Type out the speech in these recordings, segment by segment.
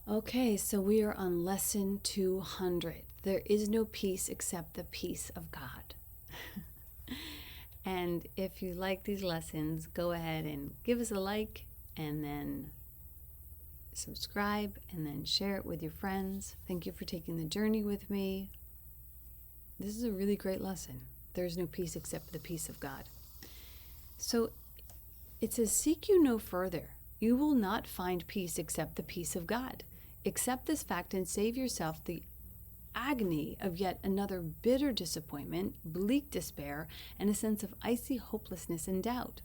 Okay, so we are on lesson 200. There is no peace except the peace of God. And if you like these lessons, go ahead and give us a like and then subscribe and then share it with your friends. Thank you for taking the journey with me. This is a really great lesson. There is no peace except the peace of God. So it says, seek you no further. You will not find peace except the peace of God. Accept this fact and save yourself the agony of yet another bitter disappointment, bleak despair, and a sense of icy hopelessness and doubt.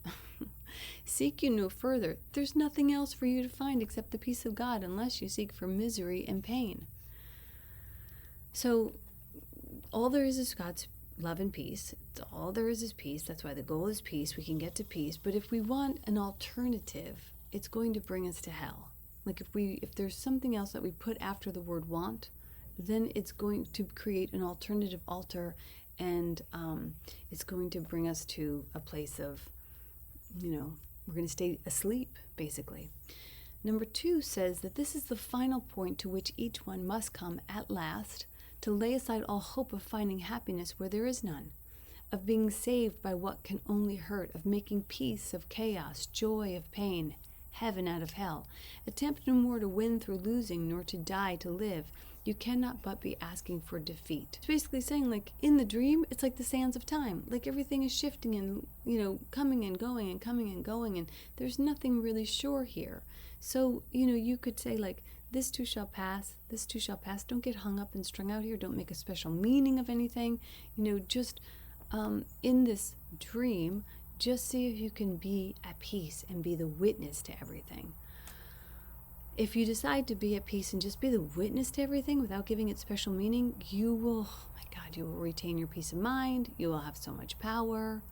Seek you no further. There's nothing else for you to find except the peace of God unless you seek for misery and pain. So all there is God's love and peace. All there is peace. That's why the goal is peace. We can get to peace. But if we want an alternative, it's going to bring us to hell. Like if there's something else that we put after the word want, then it's going to create an alternative altar, and it's going to bring us to a place of, we're going to stay asleep, basically. Number 2 says that this is the final point to which each one must come at last, to lay aside all hope of finding happiness where there is none, of being saved by what can only hurt, of making peace of chaos, joy of pain, heaven out of hell. Attempt no more to win through losing, nor to die to live. You cannot but be asking for defeat. It's basically saying, like, in the dream, it's like the sands of time. Like, everything is shifting and, coming and going and coming and going, and there's nothing really sure here. So, you could say, like, this too shall pass, this too shall pass. Don't get hung up and strung out here. Don't make a special meaning of anything. Just in this dream, just see if you can be at peace and be the witness to everything. If you decide to be at peace and just be the witness to everything without giving it special meaning, you will retain your peace of mind. You will have so much power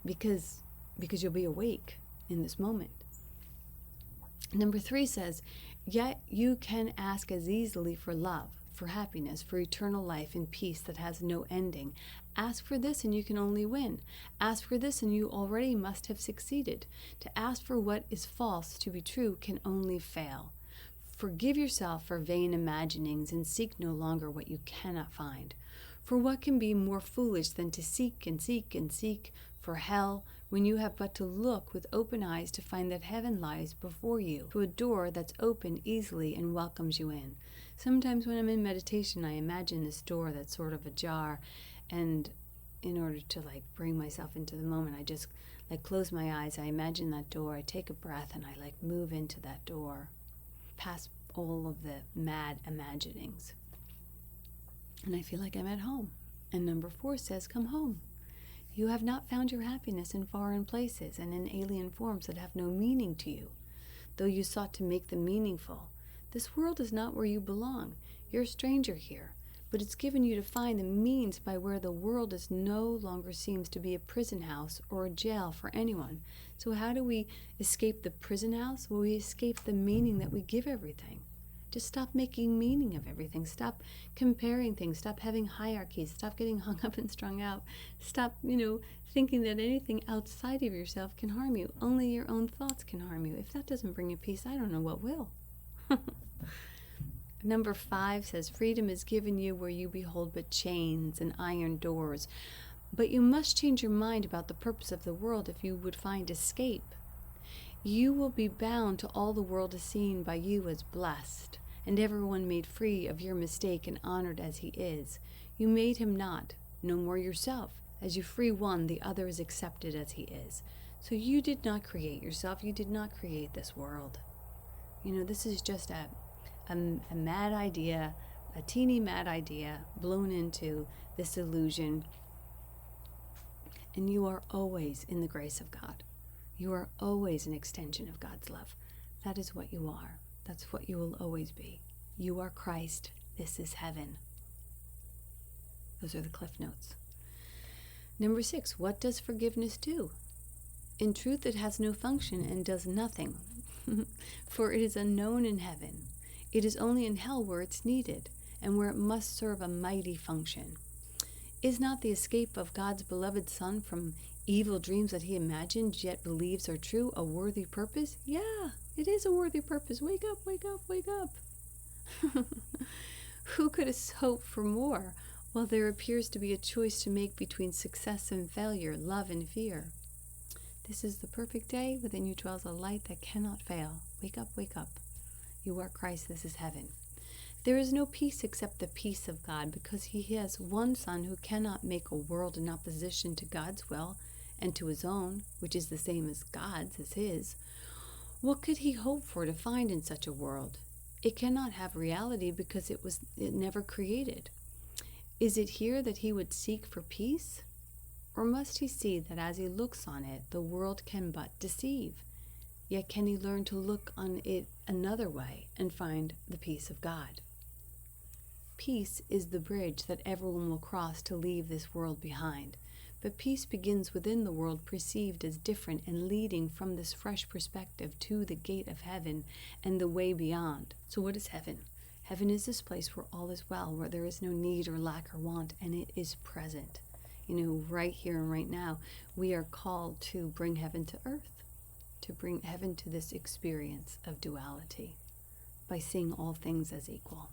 because you'll be awake in this moment. Number 3 says, yet you can ask as easily for love, for happiness, for eternal life and peace that has no ending. Ask for this and you can only win. Ask for this and you already must have succeeded. To ask for what is false to be true can only fail. Forgive yourself for vain imaginings and seek no longer what you cannot find. For what can be more foolish than to seek and seek and seek for hell when you have but to look with open eyes to find that heaven lies before you, to a door that's open easily and welcomes you in. Sometimes when I'm in meditation, I imagine this door that's sort of ajar, and in order to bring myself into the moment, I just close my eyes. I imagine that door. I take a breath and I move into that door, past all of the mad imaginings, and I feel like I'm at home. And number 4 says, come home. You have not found your happiness in foreign places and in alien forms that have no meaning to you, though you sought to make them meaningful. This world is not where you belong. You're a stranger here, but it's given you to find the means by where the world is no longer seems to be a prison house or a jail for anyone. So how do we escape the prison house? Well, we escape the meaning that we give everything. Just stop making meaning of everything. Stop comparing things. Stop having hierarchies. Stop getting hung up and strung out. Stop, thinking that anything outside of yourself can harm you. Only your own thoughts can harm you. If that doesn't bring you peace, I don't know what will. Number 5 says, freedom is given you where you behold but chains and iron doors. But you must change your mind about the purpose of the world if you would find escape. You will be bound to all the world is seen by you as blessed, and everyone made free of your mistake and honored as he is. You made him not, no more yourself. As you free one, the other is accepted as he is. So you did not create yourself. You did not create this world. This is just a mad idea, a teeny mad idea blown into this illusion. And you are always in the grace of God. You are always an extension of God's love. That is what you are. That's what you will always be. You are Christ. This is heaven. Those are the Cliff Notes. Number 6, what does forgiveness do? In truth, it has no function and does nothing, for it is unknown in heaven. It is only in hell where it's needed, and where it must serve a mighty function. Is not the escape of God's beloved Son from Evil dreams that he imagined yet believes are true, a worthy purpose? Yeah, it is a worthy purpose. Wake up, wake up, wake up. Who could hope for more while there appears to be a choice to make between success and failure, love and fear? This is the perfect day. Within you dwells a light that cannot fail. Wake up, wake up. You are Christ. This is heaven. There is no peace except the peace of God, because he has one Son who cannot make a world in opposition to God's will and to his own, which is the same as God's, as his. What could he hope for to find in such a world? It cannot have reality because it never created. Is it here that he would seek for peace? Or must he see that as he looks on it, the world can but deceive? Yet can he learn to look on it another way and find the peace of God? Peace is the bridge that everyone will cross to leave this world behind. But peace begins within the world perceived as different and leading from this fresh perspective to the gate of heaven and the way beyond. So what is heaven? Heaven is this place where all is well, where there is no need or lack or want, and it is present. Right here and right now, we are called to bring heaven to earth, to bring heaven to this experience of duality by seeing all things as equal.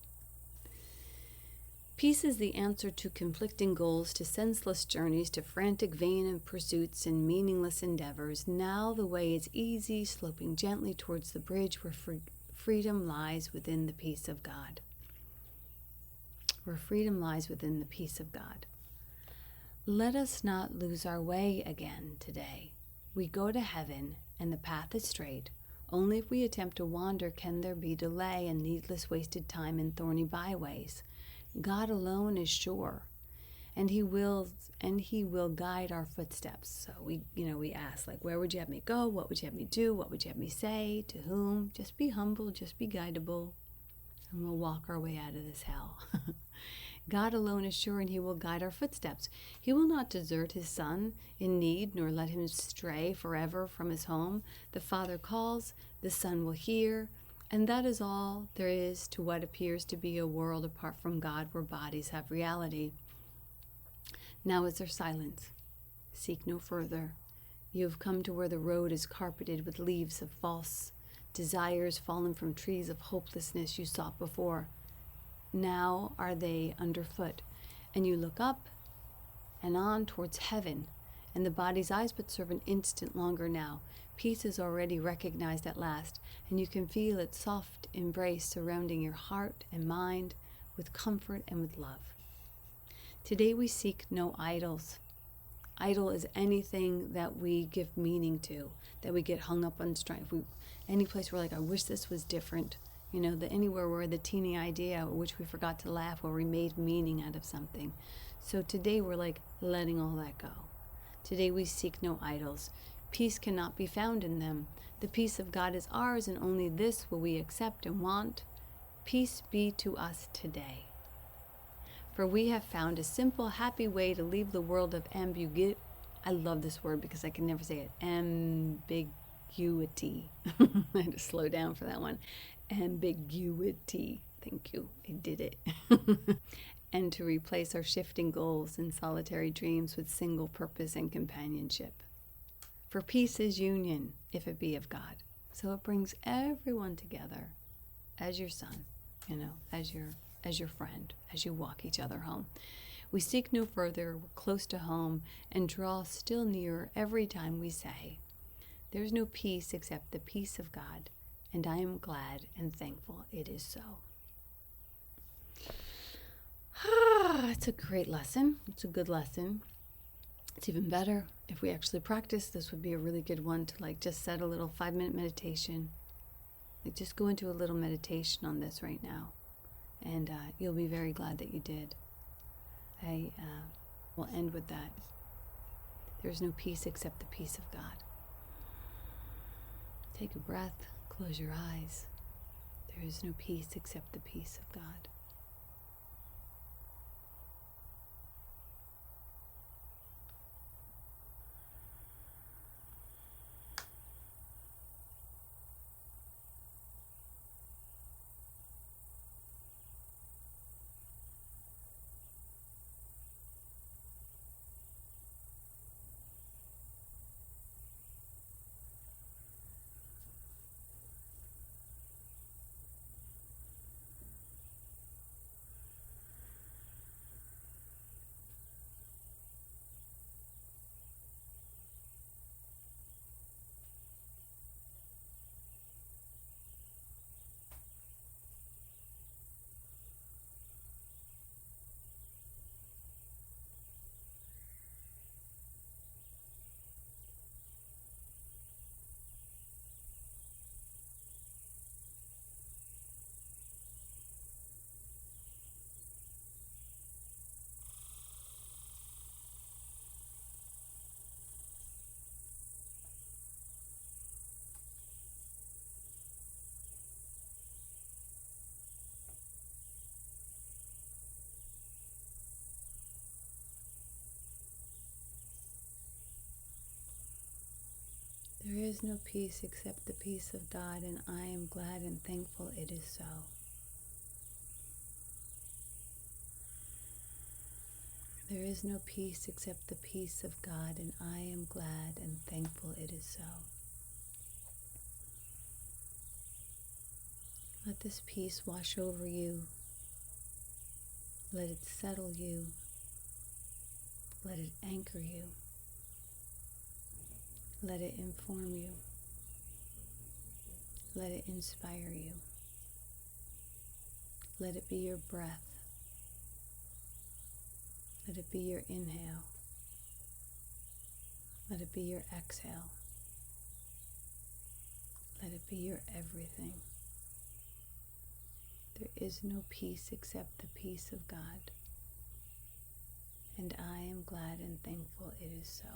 Peace is the answer to conflicting goals, to senseless journeys, to frantic vain pursuits and meaningless endeavors. Now the way is easy, sloping gently towards the bridge where freedom lies within the peace of God. Where freedom lies within the peace of God. Let us not lose our way again today. We go to heaven, and the path is straight. Only if we attempt to wander can there be delay and needless wasted time in thorny byways. God alone is sure, and he will guide our footsteps. So we ask, where would you have me go? What would you have me do? What would you have me say? To whom? Just be humble, just be guidable, and we'll walk our way out of this hell. God alone is sure, and he will guide our footsteps. He will not desert his Son in need, nor let him stray forever from his home. The Father calls, the Son will hear, and that is all there is to what appears to be a world apart from God, where bodies have reality. Now is there silence? Seek no further. You have come to where the road is carpeted with leaves of false desires fallen from trees of hopelessness you sought before. Now are they underfoot, and you look up and on towards heaven, and the body's eyes but serve an instant longer now. Peace is already recognized at last, and you can feel its soft embrace surrounding your heart and mind with comfort and with love. Today we seek no idols. Idol is anything that we give meaning to, that we get hung up on strife. Any place where I wish this was different. Anywhere where the teeny idea, which we forgot to laugh, where we made meaning out of something. So today we're letting all that go. Today we seek no idols. Peace cannot be found in them. The peace of God is ours, and only this will we accept and want. Peace be to us today. For we have found a simple, happy way to leave the world of ambiguity. I love this word because I can never say it. Ambiguity. I had to slow down for that one. Ambiguity. Thank you. I did it. And to replace our shifting goals and solitary dreams with single purpose and companionship. For peace is union, if it be of God. So it brings everyone together as your son, as your friend, as you walk each other home. We seek no further, we're close to home, and draw still nearer every time we say, there's no peace except the peace of God, and I am glad and thankful it is so. It's a great lesson. It's a good lesson. It's even better if we actually practice. This would be a really good one to just set a little 5-minute meditation. Just go into a little meditation on this right now, and you'll be very glad that you did. I will end with that. There's no peace except the peace of God. Take a breath, close your eyes. There is no peace except the peace of God. is no peace except the peace of God, and I am glad and thankful it is so. There is no peace except the peace of God, and I am glad and thankful it is so. Let this peace wash over you. Let it settle you. Let it anchor you. Let it inform you. Let it inspire you. Let it be your breath. Let it be your inhale. Let it be your exhale. Let it be your everything. There is no peace except the peace of God, and I am glad and thankful it is so.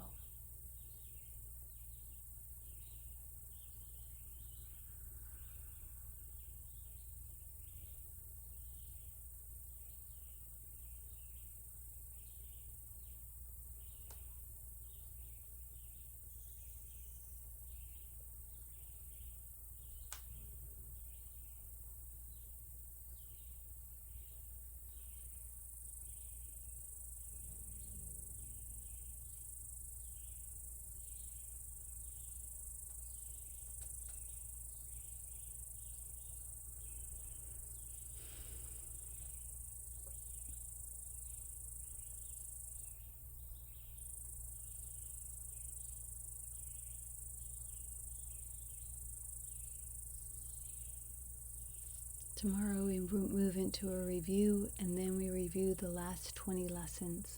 Tomorrow we move into a review, and then we review the last 20 lessons.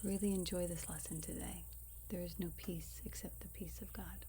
Really enjoy this lesson today. There is no peace except the peace of God.